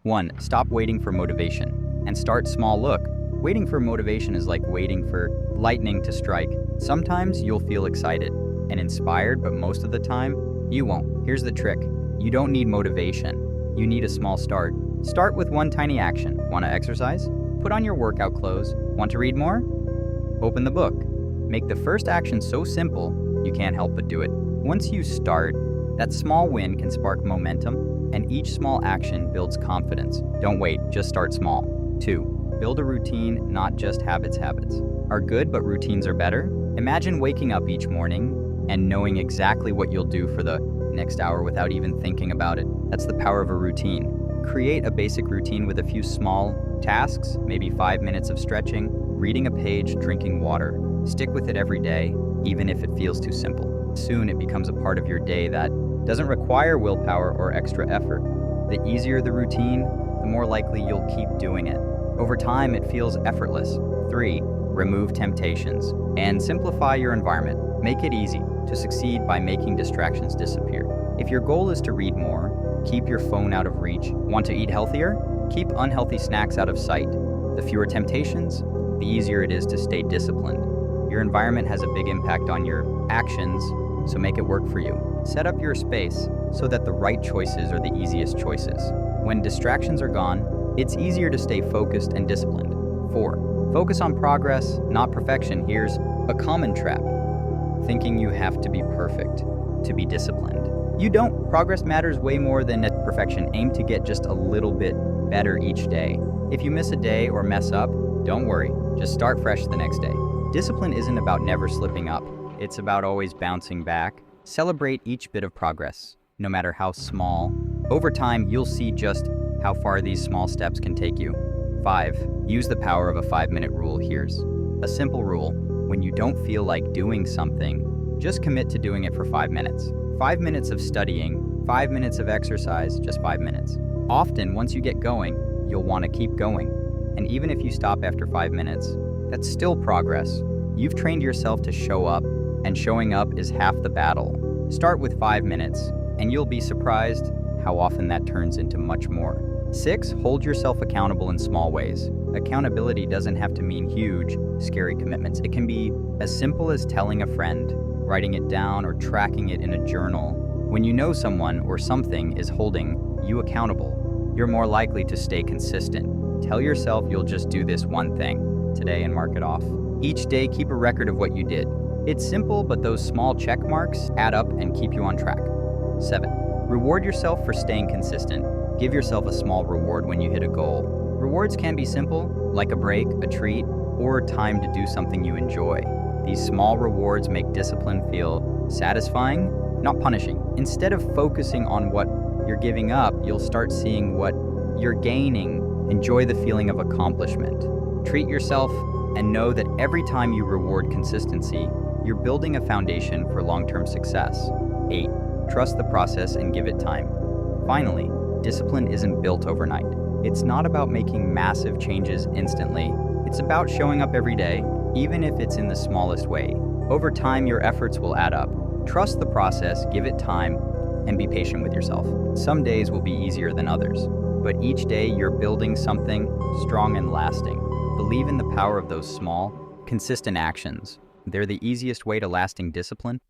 1. Stop waiting for motivation and start small. Look, waiting for motivation is like waiting for lightning to strike. Sometimes you'll feel excited and inspired, but most of the time, you won't. Here's the trick. You don't need motivation. You need a small start. Start with one tiny action. Want to exercise? Put on your workout clothes. Want to read more? Open the book. Make the first action so simple, you can't help but do it. Once you start, that small win can spark momentum, and each small action builds confidence. Don't wait, just start small. 2. Build a routine, not just habits. Habits are good, but routines are better. Imagine waking up each morning and knowing exactly what you'll do for the next hour without even thinking about it. That's the power of a routine. Create a basic routine with a few small tasks, maybe 5 minutes of stretching, reading a page, drinking water. Stick with it every day, even if it feels too simple. Soon it becomes a part of your day that doesn't require willpower or extra effort. The easier the routine, the more likely you'll keep doing it. Over time, it feels effortless. 3. Remove temptations and simplify your environment. Make it easy to succeed by making distractions disappear. If your goal is to read more, keep your phone out of reach. Want to eat healthier? Keep unhealthy snacks out of sight. The fewer temptations, the easier it is to stay disciplined. Your environment has a big impact on your actions, so make it work for you. Set up your space so that the right choices are the easiest choices. When distractions are gone, it's easier to stay focused and disciplined. 4. Focus on progress, not perfection. Here's a common trap. Thinking you have to be perfect to be disciplined. You don't. Progress matters way more than perfection. Aim to get just a little bit better each day. If you miss a day or mess up, don't worry. Just start fresh the next day. Discipline isn't about never slipping up. It's about always bouncing back. Celebrate each bit of progress, no matter how small. Over time, you'll see just how far these small steps can take you. 5. Use the power of a 5-minute rule. Here's a simple rule. When you don't feel like doing something, just commit to doing it for 5 minutes. 5 minutes of studying, 5 minutes of exercise, just 5 minutes. Often, once you get going, you'll want to keep going. And even if you stop after 5 minutes, that's still progress. You've trained yourself to show up, and showing up is half the battle. Start with 5 minutes, and you'll be surprised how often that turns into much more. 6. Hold yourself accountable in small ways. Accountability doesn't have to mean huge, scary commitments. It can be as simple as telling a friend, writing it down, or tracking it in a journal. When you know someone or something is holding you accountable, you're more likely to stay consistent. Tell yourself you'll just do this one thing today and mark it off. Each day, keep a record of what you did. It's simple, but those small check marks add up and keep you on track. 7. Reward yourself for staying consistent. Give yourself a small reward when you hit a goal. Rewards can be simple, like a break, a treat, or time to do something you enjoy. These small rewards make discipline feel satisfying, not punishing. Instead of focusing on what you're giving up, you'll start seeing what you're gaining. Enjoy the feeling of accomplishment. Treat yourself and know that every time you reward consistency, you're building a foundation for long-term success. 8. Trust the process and give it time. Finally, discipline isn't built overnight. It's not about making massive changes instantly. It's about showing up every day, even if it's in the smallest way. Over time, your efforts will add up. Trust the process, give it time, and be patient with yourself. Some days will be easier than others, but each day you're building something strong and lasting. Believe in the power of those small, consistent actions. They're the easiest way to lasting discipline